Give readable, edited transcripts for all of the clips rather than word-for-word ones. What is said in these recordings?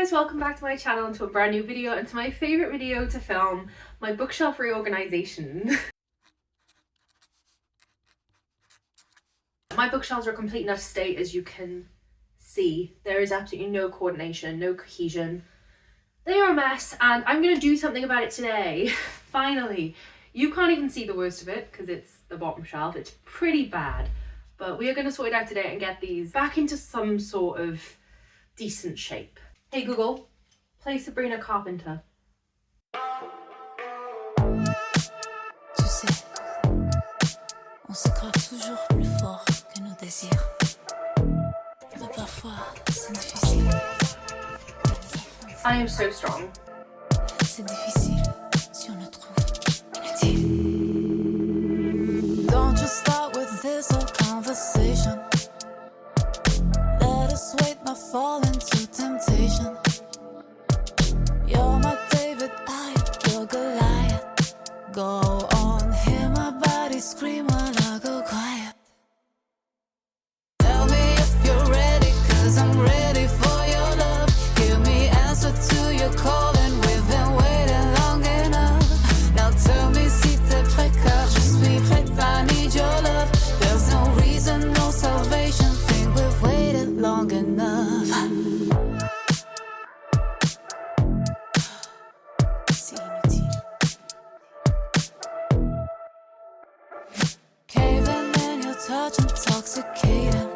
guys, welcome back to my channel and to a brand new video and to my favourite video to film, my bookshelf reorganisation. My bookshelves are a complete nut state, as you can see. There is absolutely no coordination, no cohesion. They are a mess and I'm going to do something about it today. Finally. You can't even see the worst of it because it's the bottom shelf. It's pretty bad. But we are going to sort it out today and get these back into some sort of decent shape. Hey Google, play Sabrina Carpenter. Tu sais, on se croit toujours plus fort que nos désirs. Mais parfois, c'est difficile. I am so strong. C'est difficile si on le trouve inutile. Don't you start with this whole conversation. Let us wait, not fall into temptation. You're my David, I am your Goliath. Go on, hear my body scream while I go quiet. Tell me if you're ready, cause I'm ready for your love. Give me answer to your call and we've been waiting long enough. Now tell me si t'es prêt car je suis prête, I need your love. There's no reason, no salvation, think we've waited long enough. C'est inutile. Caving in your touch, intoxicating.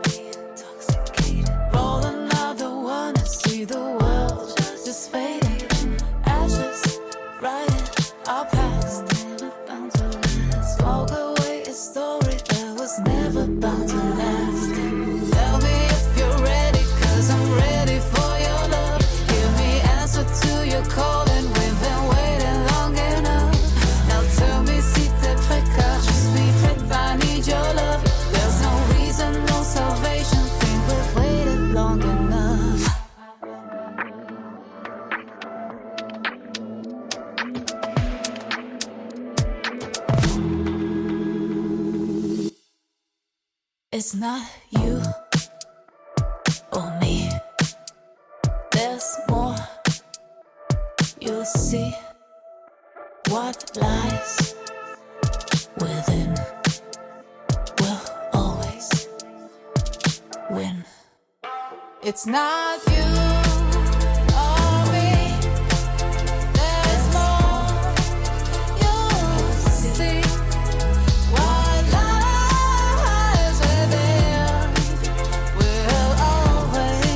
Roll another one and see the world just fading. Ashes, writing our past. Smoke away a story that was never bound to last. Tell me if you're ready, cause I'm ready for your love. Give me answer to your call and we've been waiting long enough. Now tell me si t'es prêt car je suis prête, I need your love. There's no reason, no salvation, think we've waited long enough. It's not you or me. There's more. You'll see what lies within will always win. It's not you or me. There's more. You'll see what lies within will always.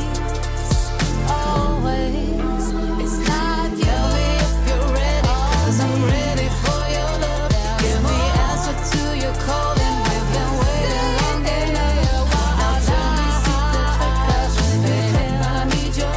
It's not you if you're ready, cause I'm ready for your love. Give me answer to your call and we've been waiting long enough. Now tell me si t'es prêt car je suis prête, I need your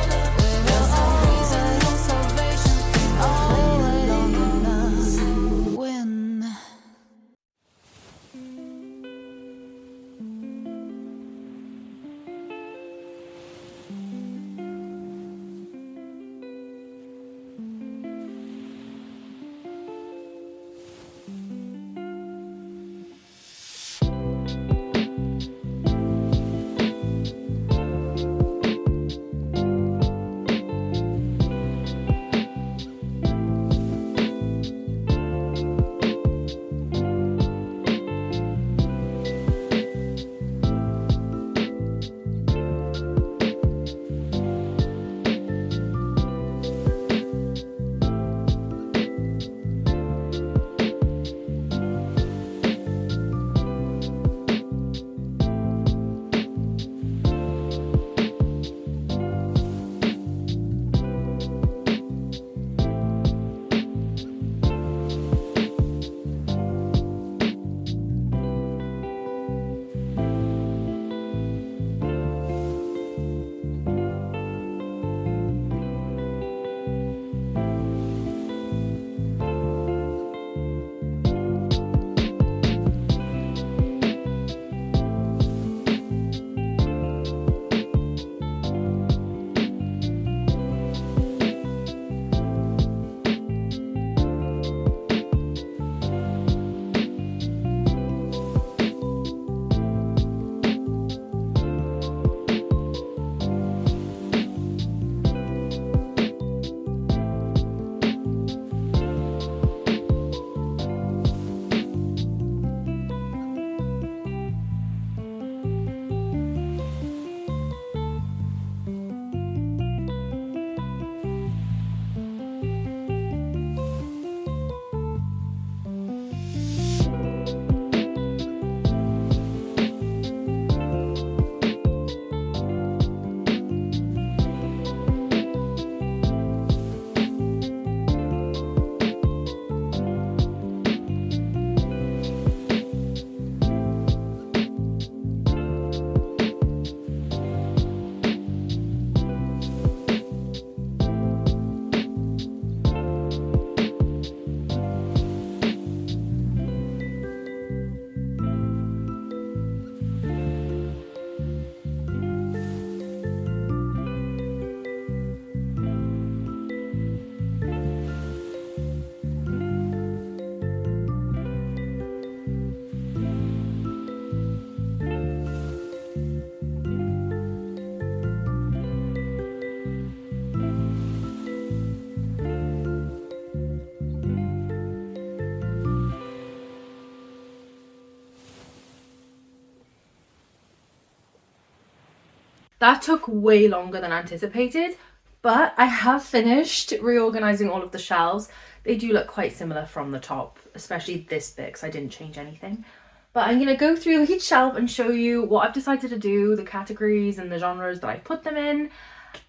That took way longer than anticipated, but I have finished reorganizing all of the shelves. They do look quite similar from the top, especially this bit because I didn't change anything. But I'm going to go through each shelf and show you what I've decided to do, the categories and the genres that I put them in.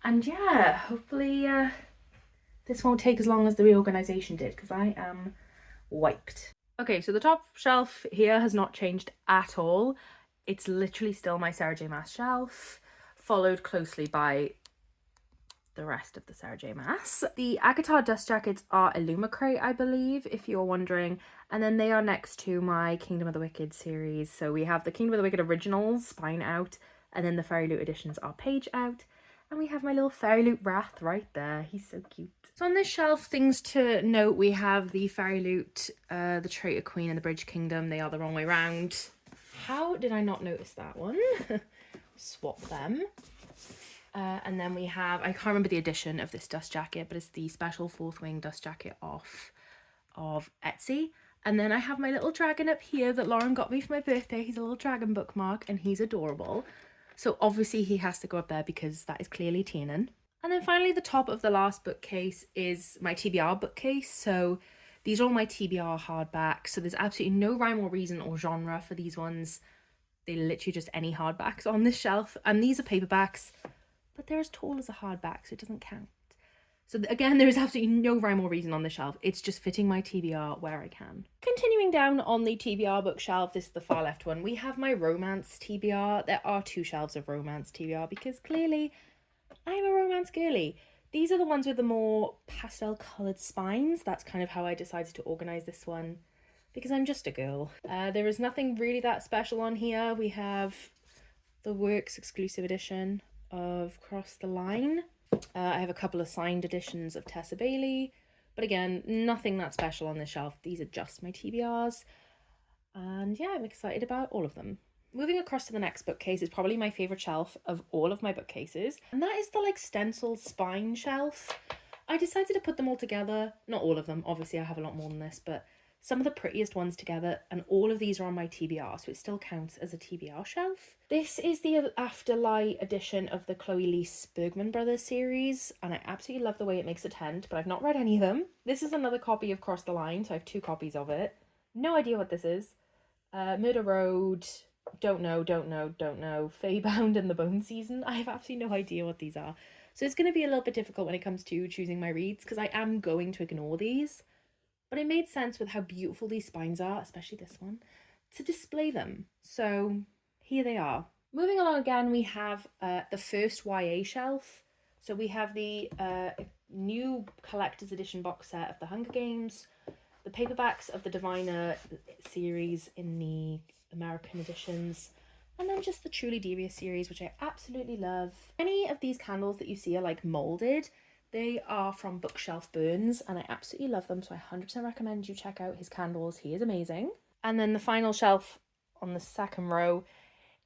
And yeah, hopefully this won't take as long as the reorganization did because I am wiped. Okay, so the top shelf here has not changed at all. It's literally still my Sarah J Maas shelf, followed closely by the rest of the Sarah J Maas. The Agatar dust jackets are Illumicrate, I believe, if you're wondering, and then they are next to my Kingdom of the Wicked series. So we have the Kingdom of the Wicked originals, spine out, and then the Fairy Loot editions are page out. And we have my little Fairy Loot Wrath right there. He's so cute. So on this shelf, things to note, we have the Fairy Loot, the Traitor Queen, and the Bridge Kingdom. They are the wrong way round. How did I not notice that one? Swap them. And then we have, I can't remember the edition of this dust jacket, but it's the special Fourth Wing dust jacket off of Etsy. And then I have my little dragon up here that Lauren got me for my birthday. He's a little dragon bookmark and he's adorable. So obviously he has to go up there because that is clearly Tiernan. And then finally the top of the last bookcase is my TBR bookcase. So these are all my TBR hardbacks. So there's absolutely no rhyme or reason or genre for these ones. They're literally just any hardbacks on this shelf. And these are paperbacks, but they're as tall as a hardback, so it doesn't count. So again, there is absolutely no rhyme or reason on the shelf. It's just fitting my TBR where I can. Continuing down on the TBR bookshelf, this is the far left one, we have my romance TBR. There are two shelves of romance TBR because clearly I'm a romance girly. These are the ones with the more pastel coloured spines. That's kind of how I decided to organise this one because I'm just a girl. There is nothing really that special on here. We have the Works exclusive edition of Cross the Line. I have a couple of signed editions of Tessa Bailey, but again, nothing that special on this shelf. These are just my TBRs, and yeah, I'm excited about all of them. Moving across to the next bookcase is probably my favourite shelf of all of my bookcases, and that is the like Stencil spine shelf. I decided to put them all together, not all of them, obviously I have a lot more than this, but some of the prettiest ones together, and all of these are on my TBR, so it still counts as a TBR shelf. This is the Afterlight edition of the Chloe Lease Bergman Brothers series, and I absolutely love the way it makes a tent, but I've not read any of them. This is another copy of Cross the Line, so I have two copies of it. No idea what this is. Murder Road, don't know. Feybound and the Bone Season. I have absolutely no idea what these are. So it's going to be a little bit difficult when it comes to choosing my reads, because I am going to ignore these. But it made sense with how beautiful these spines are, especially this one, to display them. So here they are. Moving along again, we have the first YA shelf. So we have the new collector's edition box set of the Hunger Games, the paperbacks of the Diviner series in the American editions, and then just the Truly Devious series, which I absolutely love. Any of these candles that you see are like molded. They are from Bookshelf Burns, and I absolutely love them, so I 100% recommend you check out his candles. He is amazing. And then the final shelf on the second row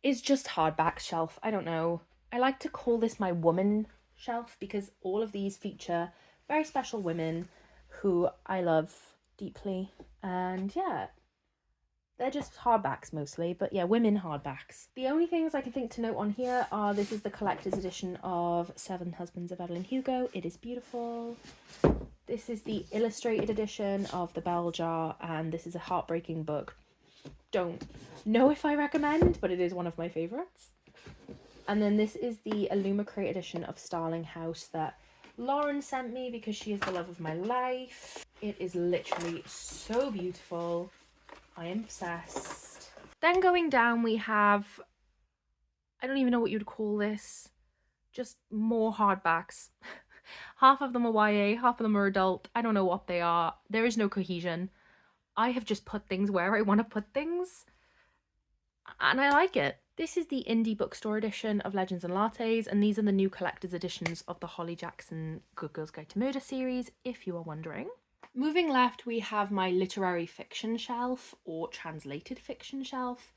is just hardback shelf. I don't know. I like to call this my woman shelf because all of these feature very special women who I love deeply. And yeah, they're just hardbacks mostly, but yeah, women hardbacks. The only things I can think to note on here are this is the collector's edition of Seven Husbands of Evelyn Hugo. It is beautiful. This is the illustrated edition of The Bell Jar, and this is a heartbreaking book. Don't know if I recommend, but it is one of my favourites. And then this is the Illumicrate edition of Starling House that Lauren sent me because she is the love of my life. It is literally so beautiful. I am obsessed. Then going down we have, I don't even know what you'd call this, just more hardbacks. Half of them are YA, half of them are adult. I don't know what they are. There is no cohesion. I have just put things where I want to put things, and I like it. This is the indie bookstore edition of Legends and Lattes, and these are the new collector's editions of the Holly Jackson Good Girls Guide to Murder series, if you are wondering. Moving left, we have my literary fiction shelf or translated fiction shelf.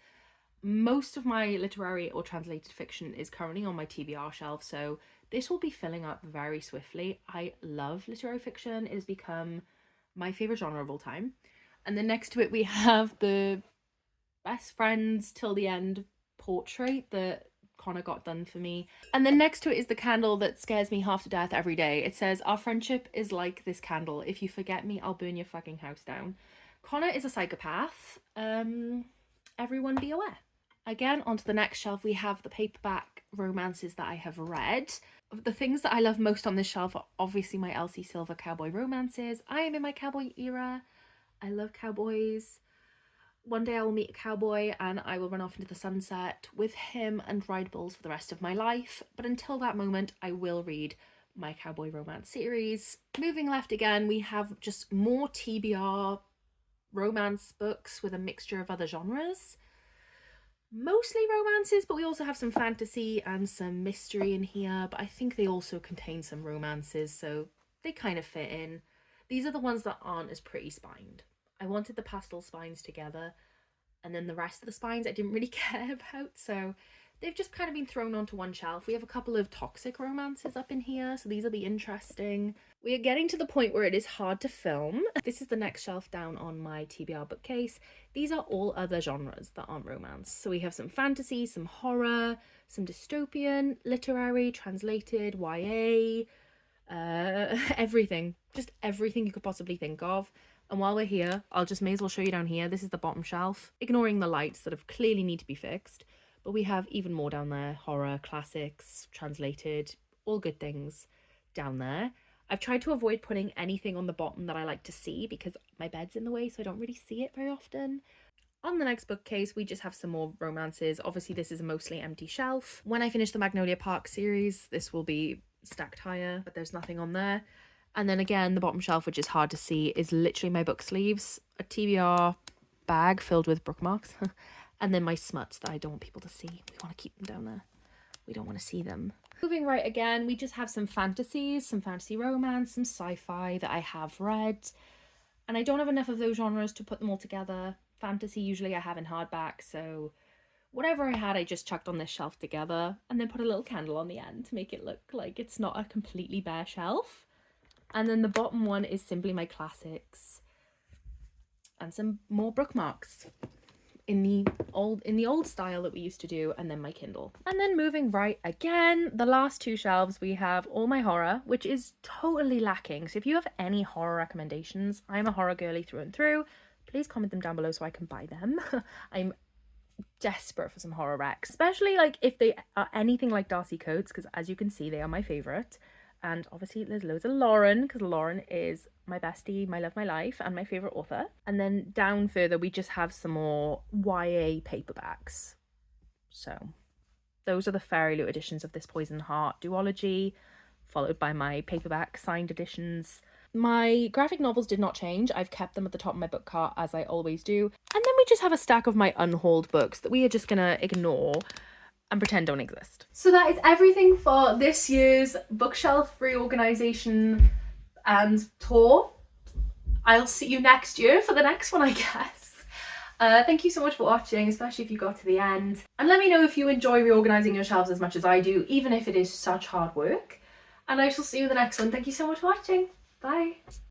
Most of my literary or translated fiction is currently on my TBR shelf, so this will be filling up very swiftly. I love literary fiction. It has become my favourite genre of all time. And then next to it, we have the Best Friends Till the End portrait that Connor got done for me. And then next to it is the candle that scares me half to death every day. It says, "Our friendship is like this candle. If you forget me, I'll burn your fucking house down." Connor is a psychopath. Everyone be aware. Again, onto the next shelf, we have the paperback romances that I have read. The things that I love most on this shelf are obviously my Elsie Silver cowboy romances. I am in my cowboy era. I love cowboys. One day I will meet a cowboy and I will run off into the sunset with him and ride bulls for the rest of my life. But until that moment, I will read my cowboy romance series. Moving left again, we have just more TBR romance books with a mixture of other genres. Mostly romances, but we also have some fantasy and some mystery in here. But I think they also contain some romances, so they kind of fit in. These are the ones that aren't as pretty spined. I wanted the pastel spines together, and then the rest of the spines I didn't really care about, so they've just kind of been thrown onto one shelf. We have a couple of toxic romances up in here, so these will be interesting. We are getting to the point where it is hard to film. This is the next shelf down on my TBR bookcase. These are all other genres that aren't romance. So we have some fantasy, some horror, some dystopian, literary, translated, YA, everything. Just everything you could possibly think of. And while we're here, I'll just may as well show you down here. This is the bottom shelf, ignoring the lights that have clearly need to be fixed. But we have even more down there. Horror, classics, translated, all good things down there. I've tried to avoid putting anything on the bottom that I like to see because my bed's in the way, so I don't really see it very often. On the next bookcase, we just have some more romances. Obviously, this is a mostly empty shelf. When I finish the Magnolia Park series, this will be stacked higher, but there's nothing on there. And then again, the bottom shelf, which is hard to see, is literally my book sleeves, a TBR bag filled with bookmarks, and then my smuts that I don't want people to see. We want to keep them down there. We don't want to see them. Moving right again, we just have some fantasies, some fantasy romance, some sci-fi that I have read. And I don't have enough of those genres to put them all together. Fantasy usually I have in hardback, so whatever I had I just chucked on this shelf together and then put a little candle on the end to make it look like it's not a completely bare shelf. And then the bottom one is simply my classics and some more bookmarks in the old style that we used to do, and then my Kindle. And then moving right again, the last two shelves, we have all my horror, which is totally lacking. So if you have any horror recommendations, I'm a horror girly through and through. Please comment them down below so I can buy them. I'm desperate for some horror recs, especially like if they are anything like Darcy Coates, because as you can see, they are my favorite. And obviously there's loads of Lauren, because Lauren is my bestie, my love, my life, and my favourite author. And then down further, we just have some more YA paperbacks. So those are the Fairy Loot editions of This Poison Heart duology, followed by my paperback signed editions. My graphic novels did not change. I've kept them at the top of my book cart, as I always do. And then we just have a stack of my unhauled books that we are just gonna ignore and pretend don't exist. So that is everything for this year's bookshelf reorganization and tour. I'll see you next year for the next one, I guess. Thank you so much for watching, especially if you got to the end. And let me know if you enjoy reorganizing your shelves as much as I do, even if it is such hard work. And I shall see you in the next one. Thank you so much for watching. Bye.